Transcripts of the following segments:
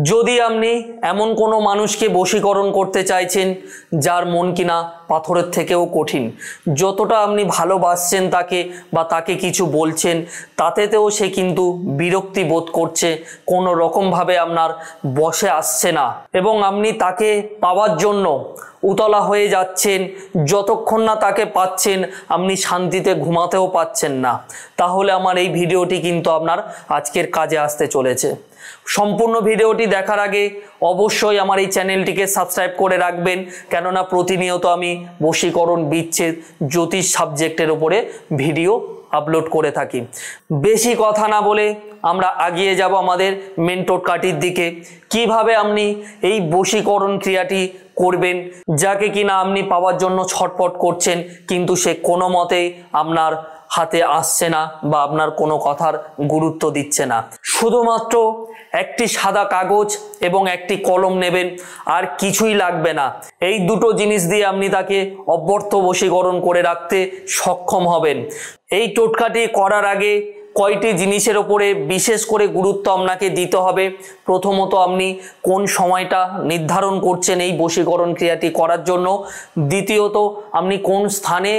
যদি আপনি এমন কোনো মানুষকে বশীকরণ করতে চাইছেন যার মন কিনা পাথরের থেকেও কঠিন, যতটা আপনি ভালোবাসছেন তাকে বা তাকে কিছু বলছেন তাতেতেও সে কিন্তু বিরক্তি বোধ করছে, কোনো রকমভাবে আপনার বশে আসছে না এবং আপনি তাকে পাওয়ার জন্য উতলা হয়ে যাচ্ছেন, যতক্ষণ না তাকে পাচ্ছেন আপনি শান্তিতে ঘুমাতেও পাচ্ছেন না, তাহলে আমার এই ভিডিওটি কিন্তু আপনার আজকের কাজে আসতে চলেছে। সম্পূর্ণ ভিডিওটি দেখার আগে অবশ্যই আমার এই চ্যানেলটিকে সাবস্ক্রাইব করে রাখবেন, কেননা প্রতিনিয়ত আমি বশীকরণ, বিচ্ছেদ, জ্যোতিষ সাবজেক্টের উপরে ভিডিও আপলোড করে থাকি। বেশি কথা না বলে আমরা এগিয়ে যাব আমাদের মেন টোটকাটির দিকে। কিভাবে আপনি এই বশীকরণ ক্রিয়াটি করবেন, যাকে কিনা আপনি পাওয়ার জন্য ছটফট করছেন কিন্তু সে কোনো মতেই আপনার হাতে আসছে না বা আপনার কোনো কথার গুরুত্ব দিচ্ছে না। শুধুমাত্র একটি সাদা কাগজ এবং একটি কলম নেবেন, আর কিছুই লাগবে না। এই দুটো জিনিস দিয়ে আপনি তাকে অব্যর্থ বশীকরণ করে রাখতে সক্ষম হবেন। এই টোটকাটি করার আগে কয়টি জিনিসের ওপরে বিশেষ করে গুরুত্ব আপনাকে দিতে হবে। প্রথমত, আপনি কোন সময়টা নির্ধারণ করছেন এই বশীকরণ ক্রিয়াটি করার জন্য। দ্বিতীয়ত, আপনি কোন স্থানে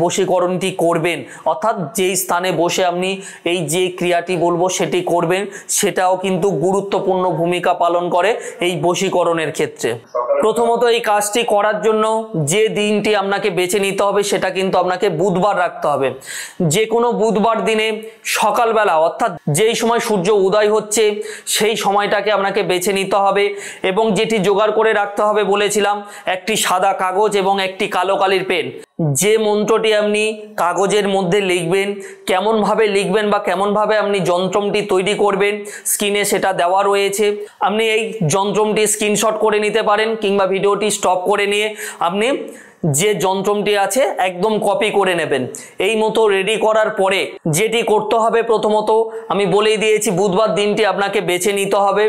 বশীকরণটি করবেন, অর্থাৎ যেই স্থানে বসে আপনি এই যে ক্রিয়াটি বলবো সেটি করবেন, সেটাও কিন্তু গুরুত্বপূর্ণ ভূমিকা পালন করে এই বশীকরণের ক্ষেত্রে। প্রথমত, এই কাজটি করার জন্য যে দিনটি আপনাকে বেছে নিতে হবে সেটা কিন্তু আপনাকে বুধবার রাখতে হবে। যে কোনো বুধবার দিনে সকালবেলা, অর্থাৎ যেই সময় সূর্য উদয় হচ্ছে সেই সময়টাকে আপনাকে বেছে নিতে হবে এবং যেটি জোগাড় করে রাখতে হবে বলেছিলাম, একটি সাদা কাগজ এবং একটি কালো কালির পেন। যে মন্ত্রটি আপনি কাগজের মধ্যে লিখবেন, কেমনভাবে লিখবেন বা কেমনভাবে আপনি যন্ত্রটি তৈরি করবেন, স্ক্রিনে সেটা দেওয়া রয়েছে। আপনি এই যন্ত্রটি স্ক্রিনশট করে নিতে পারেন কিংবা ভিডিওটি স্টপ করে নিয়ে আপনি যে যন্ত্রটি আছে একদম কপি করে নেবেন। এই মতো রেডি করার পরে যেটি করতে হবে, প্রথমত আমি বলেই দিয়েছি বুধবার দিনটি আপনাকে বেছে নিতে হবে।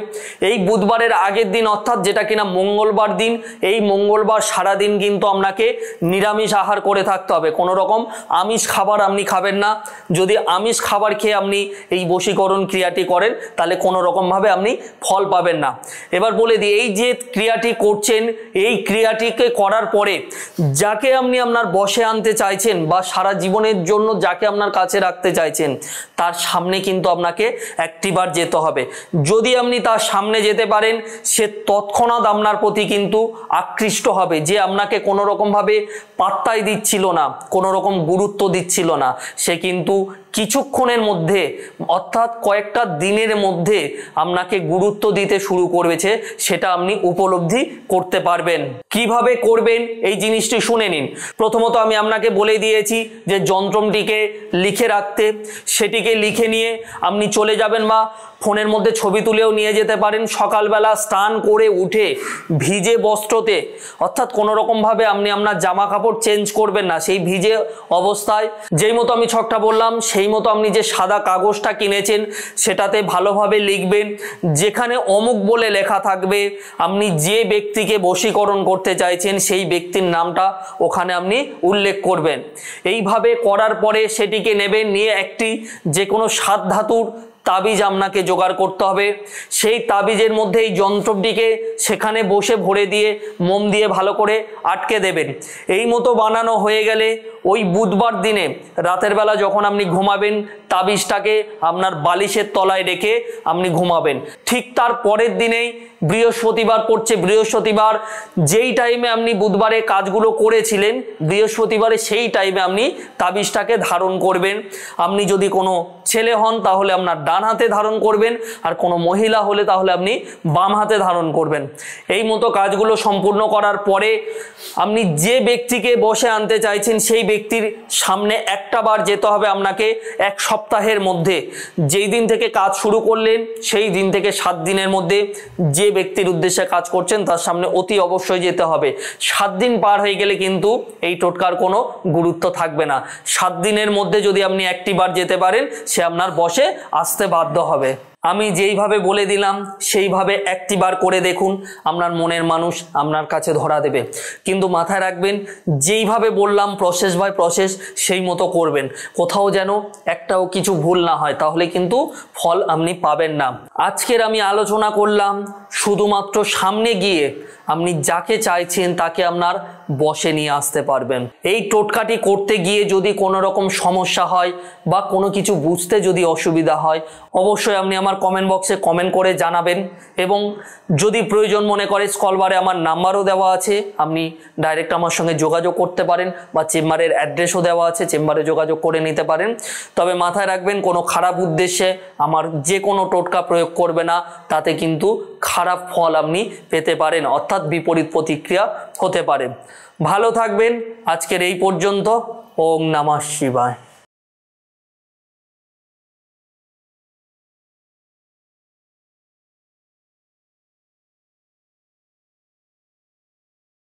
এই বুধবারের আগের দিন, অর্থাৎ যেটা কিনা মঙ্গলবার দিন, এই মঙ্গলবার সারাদিন কিন্তু আপনাকে নিরামিষ আহার করে থাকতে হবে। কোনো রকম আমিষ খাবার আপনি খাবেন না। যদি আমিষ খাবার খেয়ে আপনি এই বশীকরণ ক্রিয়াটি করেন তাহলে কোনো রকমভাবে আপনি ফল পাবেন না। এবার বলে দিই, এই যে ক্রিয়াটি করছেন, এই ক্রিয়াটিকে করার পরে যাকে আপনি আপনার বশে আনতে চাইছেন বা সারা জীবনের জন্য যাকে আপনার কাছে রাখতে চাইছেন, তার সামনে কিন্তু আপনাকে একটিবার যেতে হবে। যদি আপনি তার সামনে যেতে পারেন, সে তৎক্ষণাৎ আপনার প্রতি কিন্তু আকৃষ্ট হবে। যে আপনাকে কোনো রকমভাবে পাত্তাই দিচ্ছিল না, কোনো রকম গুরুত্ব দিচ্ছিল না, সে কিন্তু কিছুক্ষণের মধ্যে, অর্থাৎ কয়েকটা দিনের মধ্যে আপনাকে গুরুত্ব দিতে শুরু করেছে, সেটা আপনি উপলব্ধি করতে পারবেন। কিভাবে করবেন এই জিনিসটি শুনে নিন। প্রথমত আমি আপনাকে বলে দিয়েছি যে যন্ত্রটিকে লিখে রাখতে। সেটিকে লিখে নিয়ে আপনি চলে যাবেন বা ফোনের মধ্যে ছবি তুলেও নিয়ে যেতে পারেন। সকালবেলা স্নান করে উঠে ভিজে বস্ত্রতে, অর্থাৎ কোনো রকমভাবে আপনি আপনার জামা কাপড় চেঞ্জ করবেন না, সেই ভিজে অবস্থায় যেই মতো আমি ছকটা বললাম সেই মতো আপনি যে সাদা কাগজটা কিনেছেন সেটাতে ভালোভাবে লিখবেন। যেখানে অমুক বলে লেখা থাকবে, আপনি যে ব্যক্তিকে বশীকরণ করতে চাইছেন সেই ব্যক্তির নামটা ওখানে আপনি উল্লেখ করবেন। এইভাবে করার পরে সেটিকে নেবেন, নিয়ে একটি যে কোনো 7 ধাতুর তাবিজ আপনাকে জোগাড় করতে হবে। সেই তাবিজের মধ্যে এই যন্ত্রটিকে সেখানে বসে ভরে দিয়ে মোম দিয়ে ভালো করে আটকে দেবেন। এই মতো বানানো হয়ে গেলে ওই বুধবার দিনে রাতের বেলা যখন আপনি ঘুমাবেন, তাবিজটাকে আপনার বালিশের তলায় রেখে আপনি ঘুমাবেন। ঠিক তার পরের দিনেই বৃহস্পতিবার পড়ছে, বৃহস্পতিবার যেই টাইমে আপনি বুধবারে কাজগুলো করেছিলেন, বৃহস্পতিবারে সেই টাইমে আপনি তাবিজটাকে ধারণ করবেন। আপনি যদি কোনো ছেলে হন তাহলে আপনার ডান হাতে ধারণ করবেন, আর কোনো মহিলা হলে তাহলে আপনি বাম হাতে ধারণ করবেন। এই মতো কাজগুলো সম্পূর্ণ করার পরে আপনি যে ব্যক্তিকে বসে আনতে চাইছেন সেই ব্যক্তির সামনে একটা বার যেতে হবে আপনাকে 1 সপ্তাহের মধ্যে। যেই দিন থেকে কাজ শুরু করলেন সেই দিন থেকে 7 দিনের মধ্যে যে ব্যক্তির উদ্দেশ্যে কাজ করছেন তার সামনে অতি অবশ্যই যেতে হবে। 7 দিন পার হয়ে গেলে কিন্তু এই টোটকার কোনো গুরুত্ব থাকবে না। 7 দিনের মধ্যে যদি আপনি একটি বার যেতে পারেন, সে আপনার বশে আসতে বাধ্য হবে। আমি যেইভাবে বলে দিলাম সেইভাবে একটিবার করে দেখুন, আপনার মনের মানুষ আপনার কাছে ধরা দেবে। কিন্তু মাথায় রাখবেন, যেইভাবে বললাম প্রসেস বাই প্রসেস সেই মতো করবেন, কোথাও যেন একটাও কিছু ভুল না হয়, তাহলে কিন্তু ফল আপনি পাবেন না। আজকের আমি আলোচনা করলাম শুধুমাত্র সামনে গিয়ে আপনি যাকে চাইছেন তাকে আপনার বশে নিয়ে আসতে পারবেন। এই টোটকাটি করতে গিয়ে যদি কোনো রকম সমস্যা হয় বা কোনো কিছু বুঝতে যদি অসুবিধা হয়, অবশ্যই আপনি আমার কমেন্ট বক্সে কমেন্ট করে জানাবেন। এবং যদি প্রয়োজন মনে করে স্ক্রলবারে আমার নাম্বারও দেওয়া আছে, আপনি ডাইরেক্ট আমার সঙ্গে যোগাযোগ করতে পারেন, বা চেম্বারের অ্যাড্রেসও দেওয়া আছে, চেম্বারে যোগাযোগ করে নিতে পারেন। তবে মাথায় রাখবেন, কোনো খারাপ উদ্দেশ্যে আমার যে কোনো টোটকা প্রয়োগ করবে না, তাতে কিন্তু খারাপ ফল আপনি পেতে পারেন, অর্থাৎ বিপরীত প্রতিক্রিয়া হতে পারে। ভালো থাকবেন। আজকের এই পর্যন্ত। ওম নমঃ শিবায়।